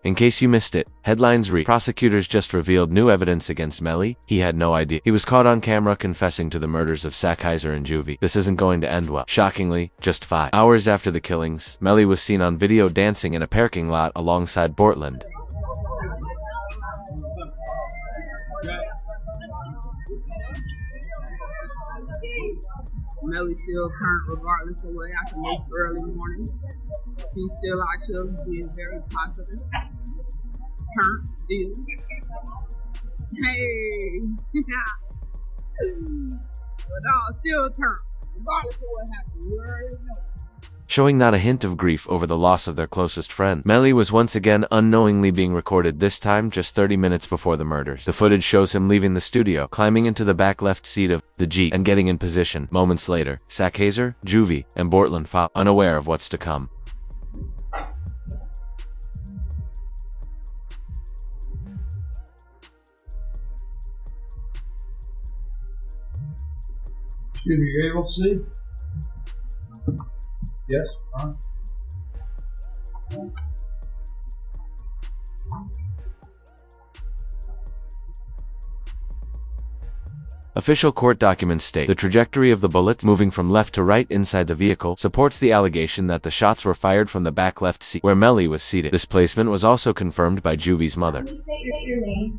In case you missed it, headlines read, prosecutors just revealed new evidence against Melly. He had no idea. He was caught on camera confessing to the murders of Sakchaser and Juvy. This isn't going to end well. Shockingly, just 5 hours after the killings, Melly was seen on video dancing in a parking lot alongside Portland. Melly still turned regardless of what happened this early morning. He's still out here being very positive. Turned still. Hey! But no, still turned. Regardless of what happened. You already know. Showing not a hint of grief over the loss of their closest friend, Melly was once again unknowingly being recorded, this time just 30 minutes before the murders. The footage shows him leaving the studio, climbing into the back left seat of the Jeep, and getting in position. Moments later, Sakchaser, Juvy, and Portland follow, unaware of what's to come. Excuse me, you're able to see? Yes? Official court documents state the trajectory of the bullets moving from left to right inside the vehicle supports the allegation that the shots were fired from the back left seat where Melly was seated. This placement was also confirmed by Juvy's mother. Can you state your name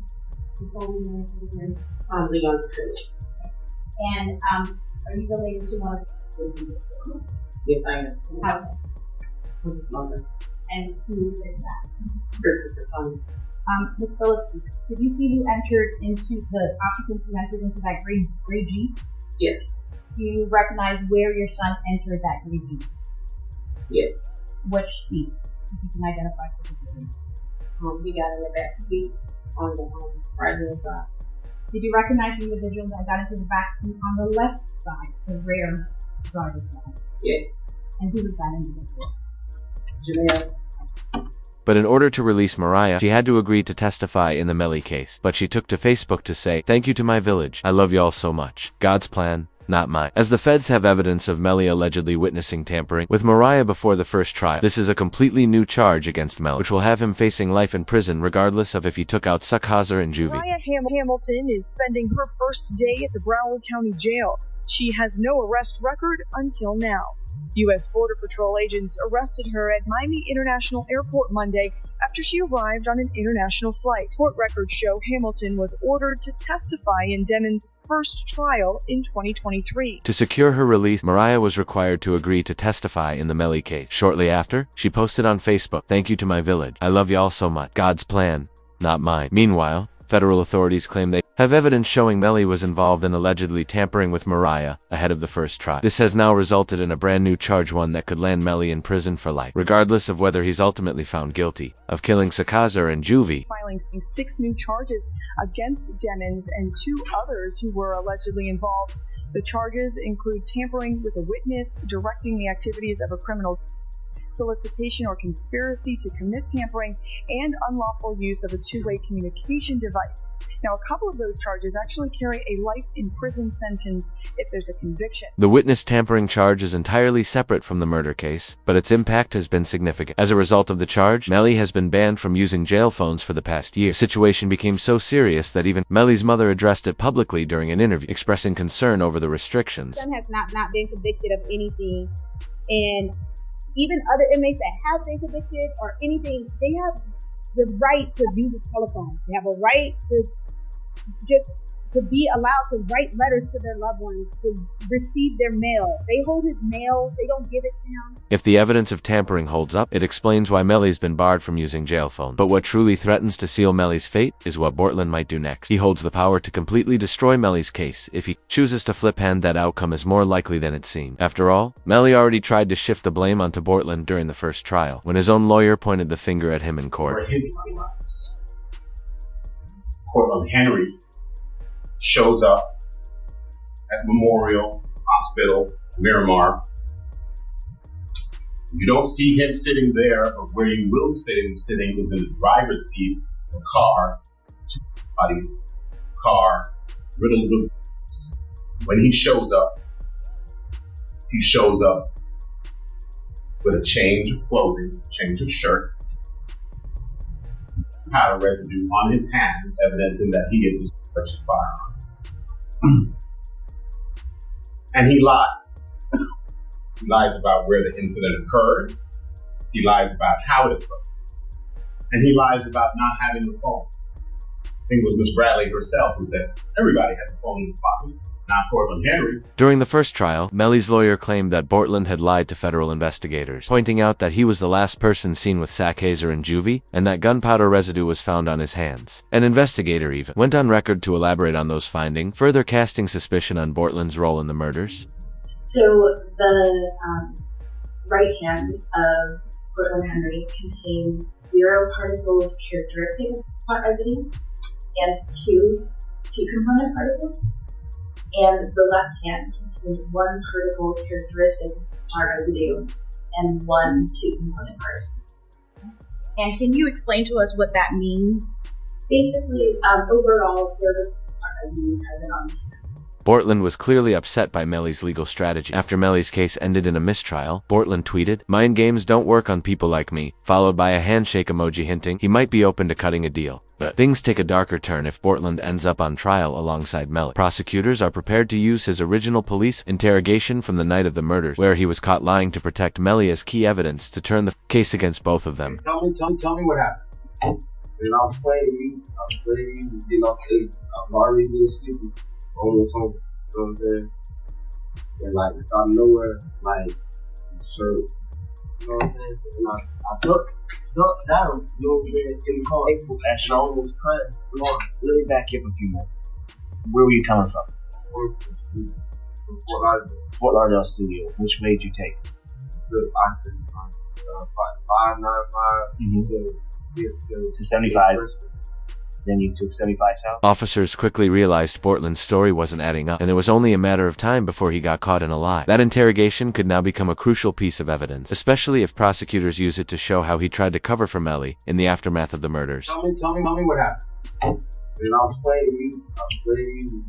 before we move to the hearing? I'm Leon. And are you related to one of the... Yes, I am. How's mother. And who is that? Christopher Tony. Ms. Phillips, did you see who entered into the occupants who entered into that gray Jeep? Yes. Do you recognize where your son entered that gray Jeep? Yes. Which seat? If you can identify for the jury. He got in the back seat on the right hand side. Did you recognize the individual that got into the back seat on the left side, the rear driver's side? Yes. And who was that individual? Janelle. But in order to release Mariah, she had to agree to testify in the Melly case. But she took to Facebook to say, "Thank you to my village. I love y'all so much. God's plan, not mine." As the feds have evidence of Melly allegedly witnessing tampering with Mariah before the first trial, this is a completely new charge against Melly, which will have him facing life in prison regardless of if he took out Sakchaser and Juvy. Mariah Hamilton is spending her first day at the Broward County Jail. She has no arrest record until now. U.S. Border Patrol agents arrested her at Miami International Airport Monday after she arrived on an international flight. Court records show Hamilton was ordered to testify in Demon's first trial in 2023. To secure her release, Mariah was required to agree to testify in the Melly case. Shortly after, she posted on Facebook, "Thank you to my village. I love y'all so much. God's plan, not mine." Meanwhile, federal authorities claim they have evidence showing Melly was involved in allegedly tampering with Mariah ahead of the first trial. This has now resulted in a brand new charge, one that could land Melly in prison for life, regardless of whether he's ultimately found guilty of killing Sakchaser and Juvy. Filing 6 new charges against Demons and 2 others who were allegedly involved. The charges include tampering with a witness, directing the activities of a criminal, solicitation or conspiracy to commit tampering, and unlawful use of a two-way communication device. Now, a couple of those charges actually carry a life in prison sentence if there's a conviction. The witness tampering charge is entirely separate from the murder case, but its impact has been significant. As a result of the charge, Melly has been banned from using jail phones for the past year. The situation became so serious that even Melly's mother addressed it publicly during an interview, expressing concern over the restrictions. My son has not been convicted of anything, and even other inmates that have been convicted or anything, they have the right to use a telephone. They have a right to just to be allowed to write letters to their loved ones, to receive their mail. They hold his mail, they don't give it to him. If the evidence of tampering holds up, it explains why Melly's been barred from using jail phones. But what truly threatens to seal Melly's fate is what Portland might do next. He holds the power to completely destroy Melly's case. If he chooses to flip hand, that outcome is more likely than it seemed. After all, Melly already tried to shift the blame onto Portland during the first trial, when his own lawyer pointed the finger at him in court. For his lives. Portland Henry shows up at Memorial Hospital, Miramar. You don't see him sitting there, but where you will see him sitting is in the driver's seat of the car, two bodies, car, riddled with bullets. When he shows up with a change of clothing, change of shirt, powder residue on his hands, evidencing that he had discharged his firearm. And he lies. He lies about where the incident occurred. He lies about how it occurred. And he lies about not having the phone. I think it was Miss Bradley herself who said, everybody has a phone in the pocket, not Portland Henry. During the first trial, Melly's lawyer claimed that Bortland had lied to federal investigators, pointing out that he was the last person seen with Sakchaser and Juvy, and that gunpowder residue was found on his hands. An investigator even went on record to elaborate on those findings, further casting suspicion on Bortland's role in the murders. So the right hand of Portland Henry contained 0 particles characteristic of pot residue and two component particles. And the left hand contained 1 particle characteristic of pot residue and 1 two-component particle. And can you explain to us what that means? Basically, overall, there was pot residue present on the hands. Bortland was clearly upset by Melly's legal strategy. After Melly's case ended in a mistrial, Bortland tweeted, "Mind games don't work on people like me," followed by a handshake emoji hinting he might be open to cutting a deal. But things take a darker turn if Bortland ends up on trial alongside Melly. Prosecutors are prepared to use his original police interrogation from the night of the murders, where he was caught lying to protect Melly, as key evidence to turn the case against both of them. Tell me what happened. And I was playing music, you know, I've already been sleeping. Almost home, you know what I'm saying? And like, it's out of nowhere, like, shirt, you know what I'm saying? So, and I ducked down, you know what I'm saying, in the car, and I almost crying. Let me back you up a few minutes. Where were you coming from? From Fort Lauderdale. Fort Lauderdale studio. Which way did you take? To I-75, 595 to 75. Then you took 75 south? Officers quickly realized Bortland's story wasn't adding up, and it was only a matter of time before he got caught in a lie. That interrogation could now become a crucial piece of evidence, especially if prosecutors use it to show how he tried to cover for Melly in the aftermath of the murders. Tell me what happened. And I was playing music,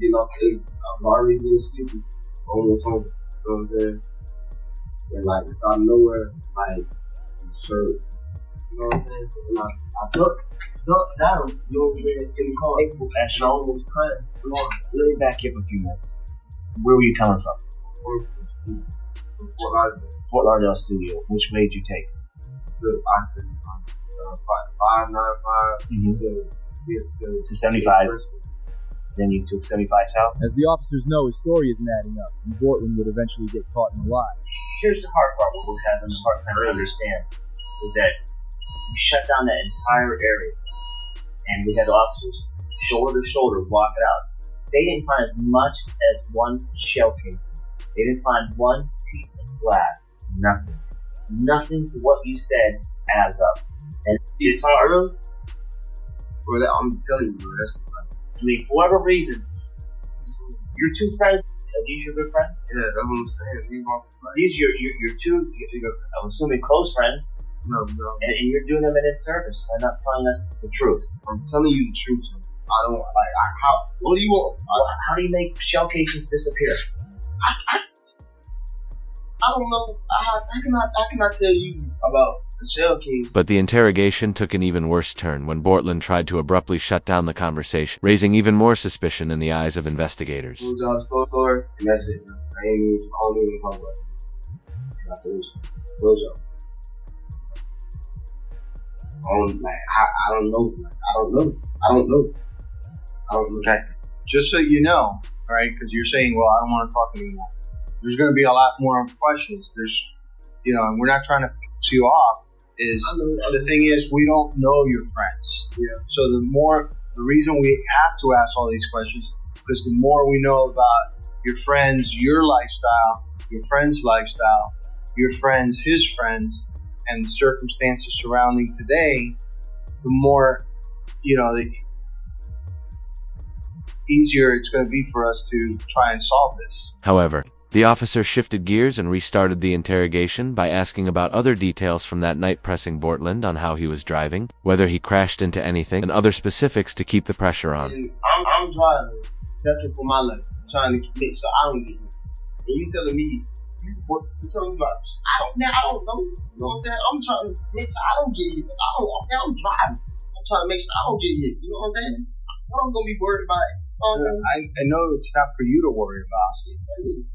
you know, I've already been sleeping, almost home, you know what I'm saying? And like, it's out of nowhere, like, shirt, you know what I'm saying? So, and I ducked down, you know what I'm saying, in the car, and I almost crying. Let me back you up a few minutes. Where were you coming from? From Fort Lauderdale. Fort Lauderdale studio. Which way did you take? To I-75, 595 to 75. Then you took 75 south? As the officers know, his story isn't adding up, and Bortland would eventually get caught in a lie. Here's the hard part, what we're having a hard time to understand, is that we shut down that entire area, and we had officers shoulder to shoulder walk it out. They didn't find as much as 1 shell casing. They didn't find 1 piece of glass. Nothing. Nothing to what you said adds up. And it's hard. Bro, I'm telling you, bro, that's the price. I mean, for whatever reason, your 2 friends, are these your good friends? Yeah, that's what I'm saying. These your 2, I'm assuming, close friends. No. And you're doing them an inservice by not telling us the truth. I'm telling you the truth. I don't, like, what do you want? How do you make shell casings disappear? I don't know. I cannot tell you about the shell case. But the interrogation took an even worse turn when Bortland tried to abruptly shut down the conversation, raising even more suspicion in the eyes of investigators. I told y'all the story, and that's it. I don't even talk about it. I told y'all. I don't know. Okay. Just so you know, right? Because you're saying, well, I don't want to talk anymore. There's going to be a lot more questions. There's, you know, and we're not trying to piss you off. The thing is, we don't know your friends. Yeah. So the reason we have to ask all these questions, because the more we know about your friends, your lifestyle, your friend's lifestyle, your friends, his friends, and the circumstances surrounding today, the more, you know, the easier it's going to be for us to try and solve this. However, the officer shifted gears and restarted the interrogation by asking about other details from that night, pressing Bortland on how he was driving, whether he crashed into anything, and other specifics to keep the pressure on. And I'm driving, ducking for my life, trying to make sure I don't get hit. And you telling me, what you telling me about? I don't know. You know what I'm saying? I'm trying to make sure I don't get hit. I'm driving. I'm trying to make sure I don't get hit. You know what I'm saying? I'm gonna be worried about it. I know it's not for you to worry about,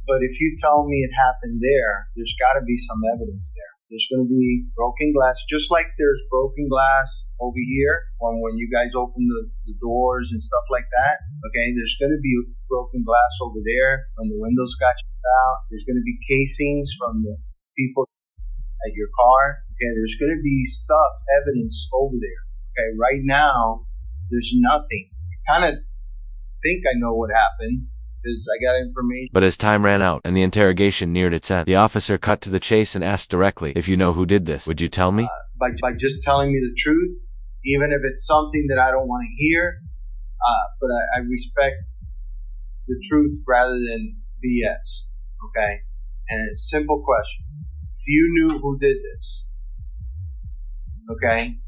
but if you tell me it happened there's got to be some evidence there. There's going to be broken glass, just like there's broken glass over here when you guys open the doors and stuff like that. Okay, there's going to be broken glass over there when the windows got chipped out. There's going to be casings from the people at your car. Okay, there's going to be evidence over there. Okay, right now there's nothing. I kind of think I know what happened. I got information. But as time ran out and the interrogation neared its end, the officer cut to the chase and asked directly, if you know who did this, would you tell me? By just telling me the truth, even if it's something that I don't want to hear, but I respect the truth rather than BS, okay? And it's a simple question. If you knew who did this, okay,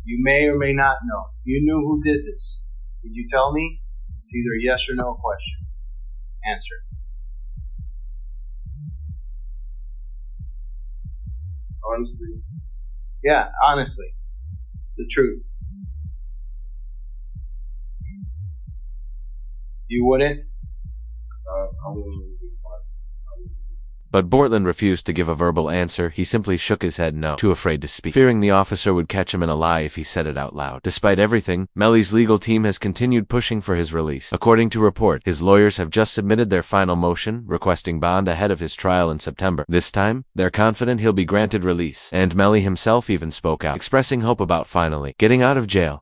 you may or may not know. If you knew who did this, would you tell me? It's either a yes or no question. Answer. Honestly. Yeah, honestly. The truth. You wouldn't? I wouldn't really be quiet. But Bortland refused to give a verbal answer. He simply shook his head no, too afraid to speak, fearing the officer would catch him in a lie if he said it out loud. Despite everything, Melly's legal team has continued pushing for his release. According to report, his lawyers have just submitted their final motion, requesting bond ahead of his trial in September. This time, they're confident he'll be granted release, and Melly himself even spoke out, expressing hope about finally getting out of jail.